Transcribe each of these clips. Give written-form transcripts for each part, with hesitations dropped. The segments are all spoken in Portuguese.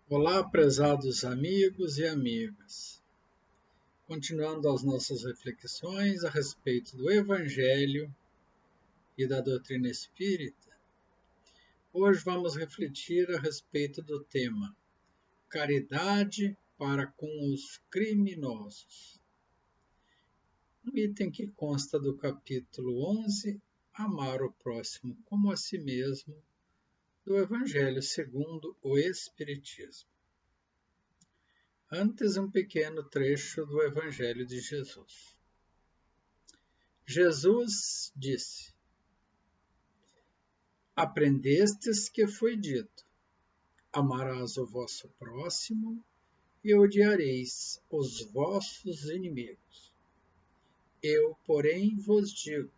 Olá, prezados amigos e amigas. Continuando as nossas reflexões a respeito do Evangelho e da doutrina espírita, hoje vamos refletir a respeito do tema Caridade para com os criminosos. Um item que consta do capítulo 11, Amar o próximo como a si mesmo, do Evangelho segundo o Espiritismo. Antes, um pequeno trecho do Evangelho de Jesus. Jesus disse: Aprendestes que foi dito: amarás o vosso próximo e odiareis os vossos inimigos. Eu, porém, vos digo: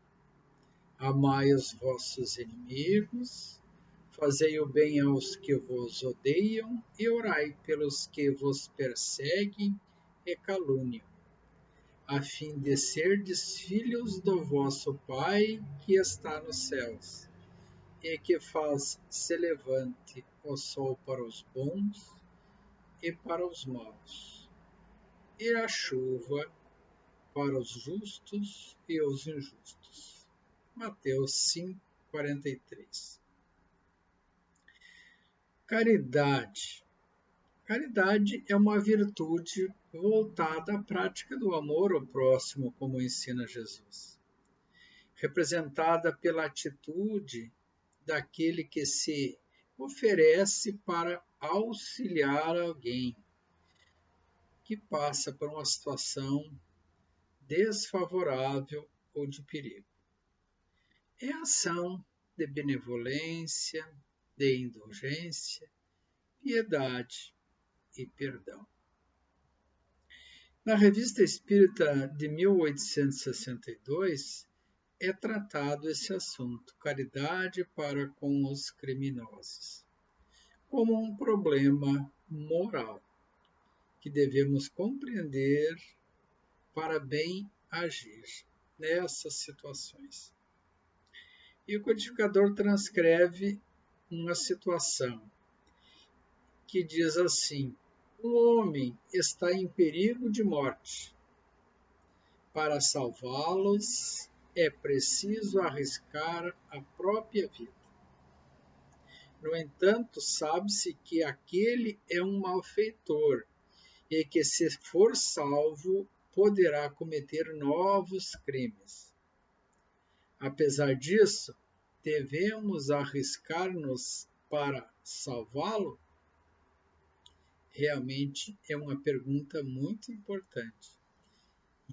amai os vossos inimigos, fazei o bem aos que vos odeiam e orai pelos que vos perseguem e caluniam, a fim de serdes filhos do vosso Pai que está nos céus, e que faz se levante o sol para os bons e para os maus, e a chuva para os justos e os injustos. Mateus 5:43. Caridade. Caridade é uma virtude voltada à prática do amor ao próximo, como ensina Jesus, representada pela atitude daquele que se oferece para auxiliar alguém que passa por uma situação desfavorável ou de perigo. É ação de benevolência, de indulgência, piedade e perdão. Na Revista Espírita de 1862, é tratado esse assunto, caridade para com os criminosos, como um problema moral que devemos compreender para bem agir nessas situações. E o codificador transcreve uma situação que diz assim: um homem está em perigo de morte. Para salvá-los, é preciso arriscar a própria vida. No entanto, sabe-se que aquele é um malfeitor e que, se for salvo, poderá cometer novos crimes. Apesar disso, devemos arriscar-nos para salvá-lo? Realmente é uma pergunta muito importante.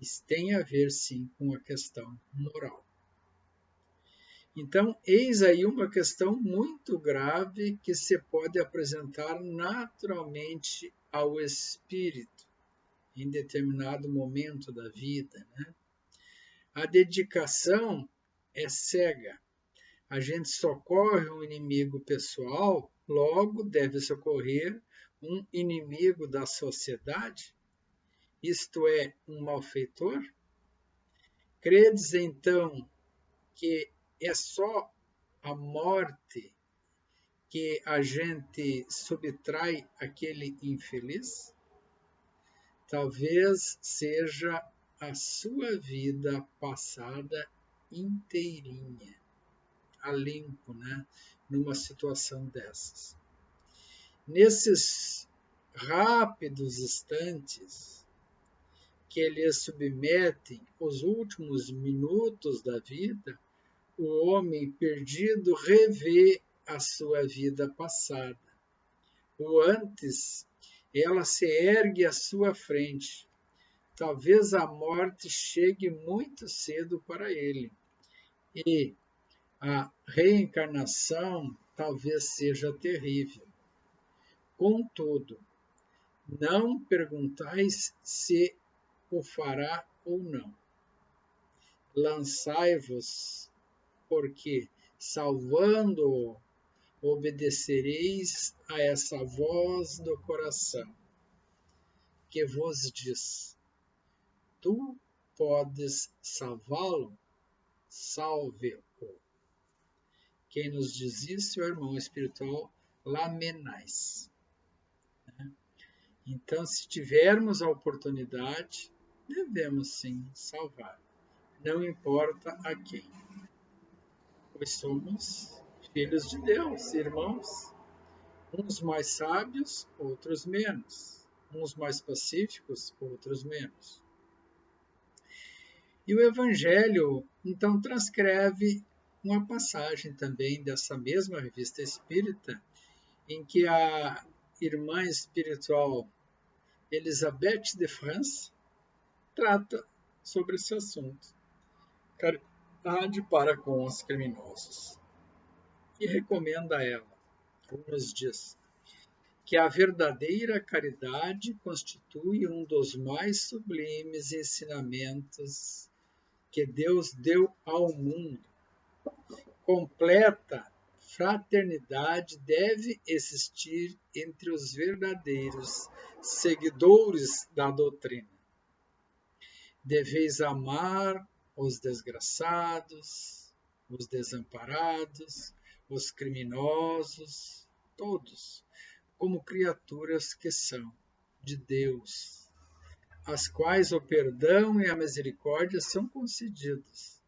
Isso tem a ver, sim, com a questão moral. Então, eis aí uma questão muito grave que se pode apresentar naturalmente ao espírito em determinado momento da vida, né? A dedicação é cega. A gente socorre um inimigo pessoal, logo deve socorrer um inimigo da sociedade, isto é, um malfeitor? Credes então que é só a morte que a gente subtrai aquele infeliz? Talvez seja a sua vida passada inteirinha, a limpo, né? Numa situação dessas. Nesses rápidos instantes que lhes submetem os últimos minutos da vida, o homem perdido revê a sua vida passada. O antes, ela se ergue à sua frente. Talvez a morte chegue muito cedo para ele. E a reencarnação talvez seja terrível. Contudo, não perguntais se o fará ou não. Lançai-vos, porque, salvando-o, obedecereis a essa voz do coração, que vos diz: tu podes salvá-lo, salve-o. Quem nos diz isso é o irmão espiritual Lamennais. Então, se tivermos a oportunidade, devemos sim salvar, não importa a quem, pois somos filhos de Deus, irmãos, uns mais sábios, outros menos, uns mais pacíficos, outros menos. E o Evangelho, então, transcreve uma passagem também dessa mesma revista espírita, em que a irmã espiritual Elisabeth de France trata sobre esse assunto, caridade para com os criminosos. E recomenda a ela, como nos diz, que a verdadeira caridade constitui um dos mais sublimes ensinamentos que Deus deu ao mundo. Completa fraternidade deve existir entre os verdadeiros seguidores da doutrina. Deveis amar os desgraçados, os desamparados, os criminosos, todos, como criaturas que são de Deus, às quais o perdão e a misericórdia são concedidos.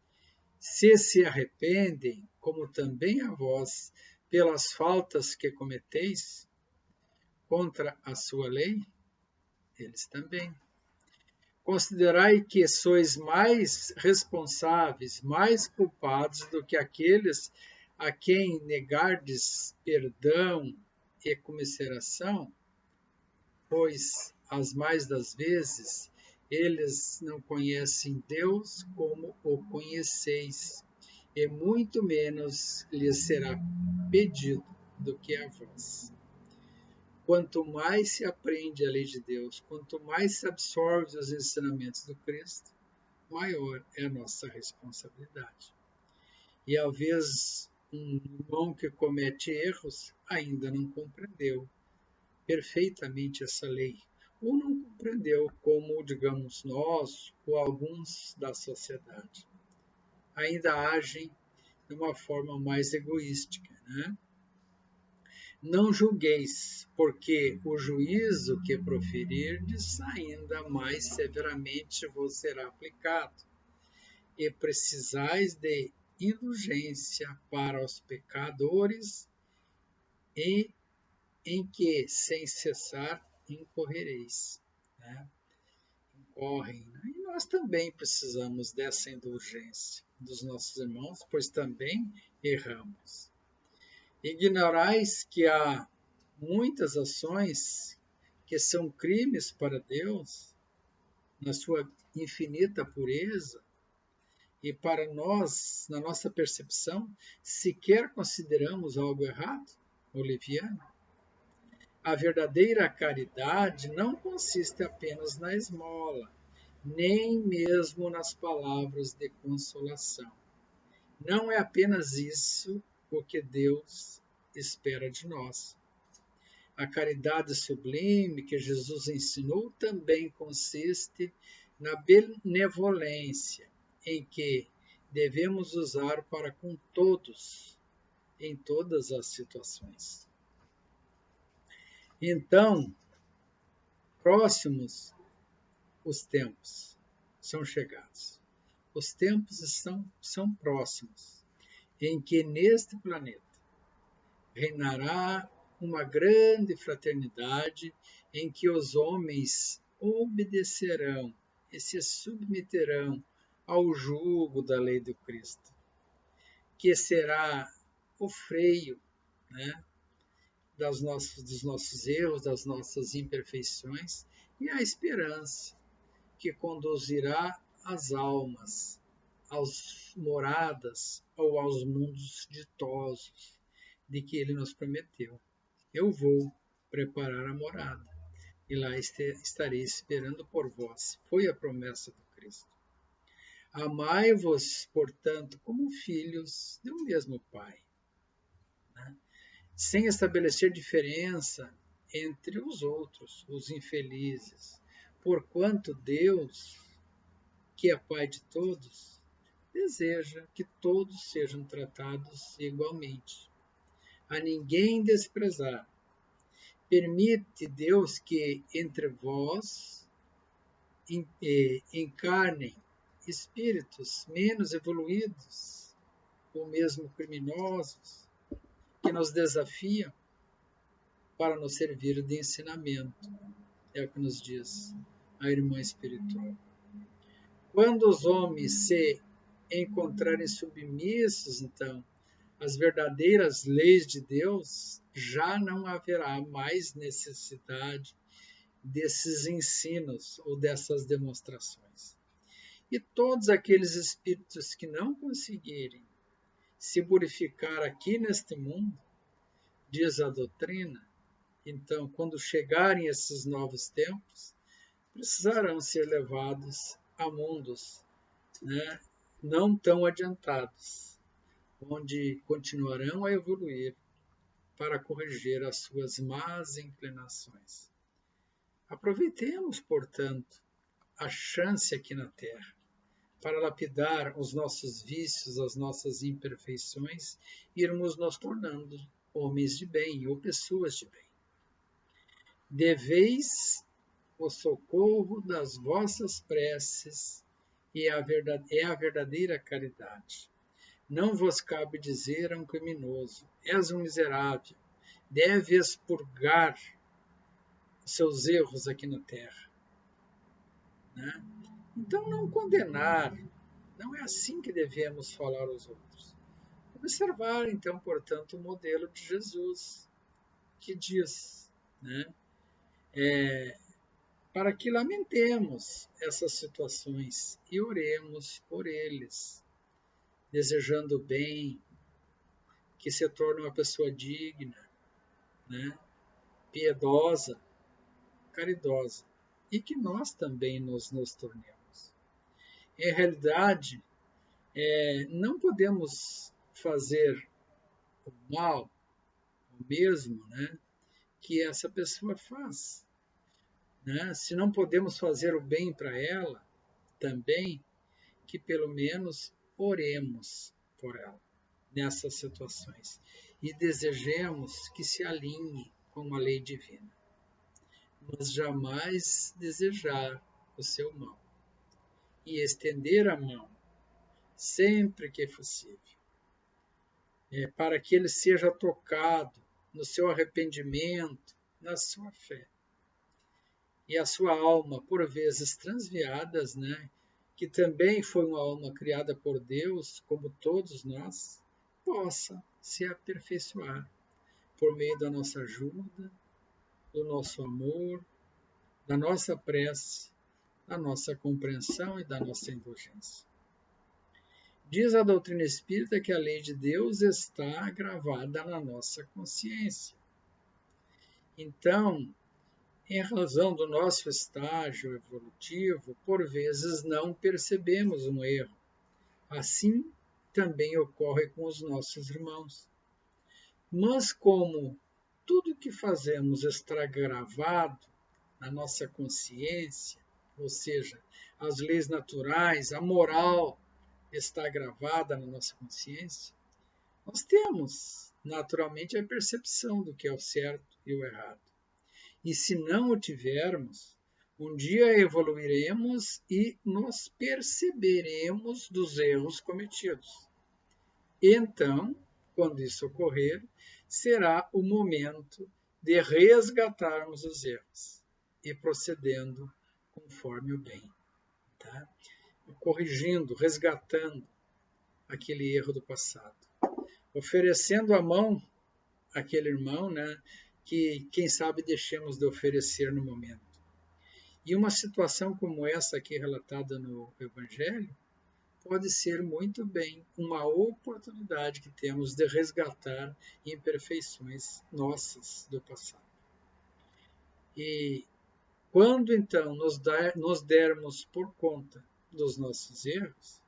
Se arrependem, como também a vós, pelas faltas que cometeis contra a sua lei, eles também. Considerai que sois mais responsáveis, mais culpados do que aqueles a quem negardes perdão e comiseração, pois, as mais das vezes, eles não conhecem Deus como o conheceis, e muito menos lhes será pedido do que a vós. Quanto mais se aprende a lei de Deus, quanto mais se absorve os ensinamentos do Cristo, maior é a nossa responsabilidade. E, às vezes, um irmão que comete erros ainda não compreendeu perfeitamente essa lei, ou não compreendeu como, digamos, nós ou alguns da sociedade. Ainda agem de uma forma mais egoística, né? Não julgueis, porque o juízo que proferirdes ainda mais severamente vos será aplicado, e precisais de indulgência para os pecadores, e em que, sem cessar, incorrereis. Né? Incorrem. Né? E nós também precisamos dessa indulgência dos nossos irmãos, pois também erramos. Ignorais que há muitas ações que são crimes para Deus, na sua infinita pureza, e para nós, na nossa percepção, sequer consideramos algo errado ou leviano? A verdadeira caridade não consiste apenas na esmola, nem mesmo nas palavras de consolação. Não é apenas isso o que Deus espera de nós. A caridade sublime que Jesus ensinou também consiste na benevolência, em que devemos usar para com todos, em todas as situações. Então, próximos os tempos são chegados. Os tempos são próximos, em que neste planeta reinará uma grande fraternidade em que os homens obedecerão e se submeterão ao jugo da lei do Cristo, que será o freio, né, dos nossos erros, das nossas imperfeições, e a esperança que conduzirá as almas às moradas ou aos mundos ditosos de que ele nos prometeu. Eu vou preparar a morada, e lá estarei esperando por vós. Foi a promessa do Cristo. Amai-vos, portanto, como filhos de um mesmo Pai, né? Sem estabelecer diferença entre os outros, os infelizes, porquanto Deus, que é Pai de todos, deseja que todos sejam tratados igualmente. A ninguém desprezar, Permite, Deus, que entre vós encarnem espíritos menos evoluídos, ou mesmo criminosos, que nos desafiam para nos servir de ensinamento. É o que nos diz a irmã espiritual. Quando os homens se encontrarem submissos, então, às verdadeiras leis de Deus, já não haverá mais necessidade desses ensinos ou dessas demonstrações. E todos aqueles espíritos que não conseguirem se purificar aqui neste mundo, diz a doutrina, então, quando chegarem esses novos tempos, precisarão ser levados a mundos, né, não tão adiantados, onde continuarão a evoluir para corrigir as suas más inclinações. Aproveitemos, portanto, a chance aqui na Terra para lapidar os nossos vícios, as nossas imperfeições, e irmos nos tornando homens de bem ou pessoas de bem. Deveis o socorro das vossas preces e é a verdadeira caridade. Não vos cabe dizer a um criminoso, és um miserável, deves purgar os seus erros aqui na Terra. Né? Então, não condenar, não é assim que devemos falar aos outros. Observar, então, portanto, o modelo de Jesus, que diz, né, para que lamentemos essas situações e oremos por eles, desejando o bem, que se torne uma pessoa digna, né, piedosa, caridosa, e que nós também nos tornemos. Em realidade, não podemos fazer o mal, o mesmo, né, que essa pessoa faz. Né? Se não podemos fazer o bem para ela, também que pelo menos oremos por ela nessas situações e desejemos que se alinhe com a lei divina, mas jamais desejar o seu mal e estender a mão sempre que possível, para que ele seja tocado no seu arrependimento, na sua fé. E a sua alma, por vezes transviadas, né, que também foi uma alma criada por Deus, como todos nós, possa se aperfeiçoar por meio da nossa ajuda, do nosso amor, da nossa prece, da nossa compreensão e da nossa indulgência. Diz a doutrina espírita que a lei de Deus está gravada na nossa consciência. Então, em razão do nosso estágio evolutivo, por vezes não percebemos um erro. Assim também ocorre com os nossos irmãos. Mas como tudo que fazemos está gravado na nossa consciência, ou seja, as leis naturais, a moral está gravada na nossa consciência, nós temos naturalmente a percepção do que é o certo e o errado. E se não o tivermos, um dia evoluiremos e nos perceberemos dos erros cometidos. Então, quando isso ocorrer, será o momento de resgatarmos os erros e procedendo conforme o bem. Tá? Corrigindo, resgatando aquele erro do passado. Oferecendo a mão àquele irmão, né, que, quem sabe, deixemos de oferecer no momento. E uma situação como essa aqui relatada no Evangelho pode ser muito bem uma oportunidade que temos de resgatar imperfeições nossas do passado. E quando então nos dermos por conta dos nossos erros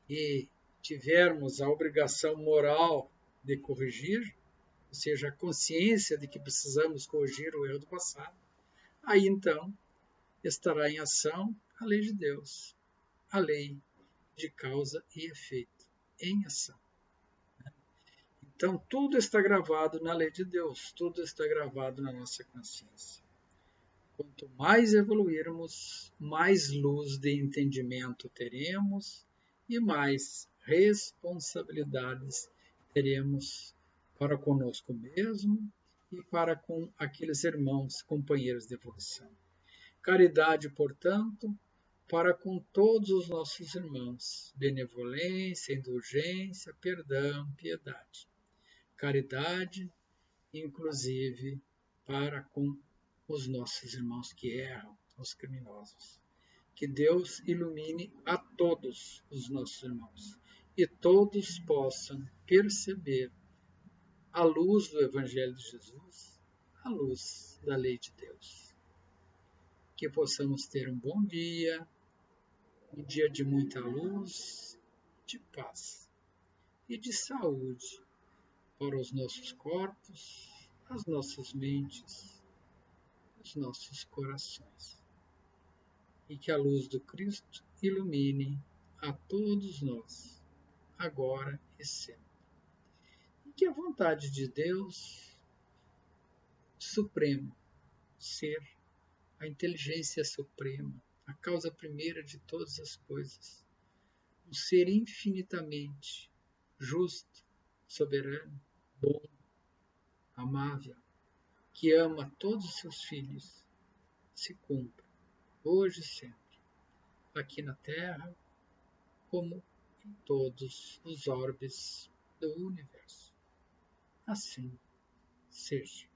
e tivermos a obrigação moral de corrigir, ou seja, a consciência de que precisamos corrigir o erro do passado, aí então estará em ação a lei de Deus, a lei de causa e efeito, em ação. Então, tudo está gravado na lei de Deus, tudo está gravado na nossa consciência. Quanto mais evoluirmos, mais luz de entendimento teremos e mais responsabilidades teremos para conosco mesmo e para com aqueles irmãos, companheiros de evolução. Caridade, portanto, para com todos os nossos irmãos, benevolência, indulgência, perdão, piedade. Caridade, inclusive, para com os nossos irmãos que erram, os criminosos. Que Deus ilumine a todos os nossos irmãos e todos possam perceber a luz do Evangelho de Jesus, a luz da lei de Deus. Que possamos ter um bom dia, um dia de muita luz, de paz e de saúde para os nossos corpos, as nossas mentes, os nossos corações. E que a luz do Cristo ilumine a todos nós, agora e sempre. E que a vontade de Deus supremo, ser, a inteligência suprema, a causa primeira de todas as coisas, um ser infinitamente justo, soberano, bom, amável, que ama todos os seus filhos, se cumpra, hoje e sempre, aqui na Terra, como em todos os orbes do universo. Assim seja.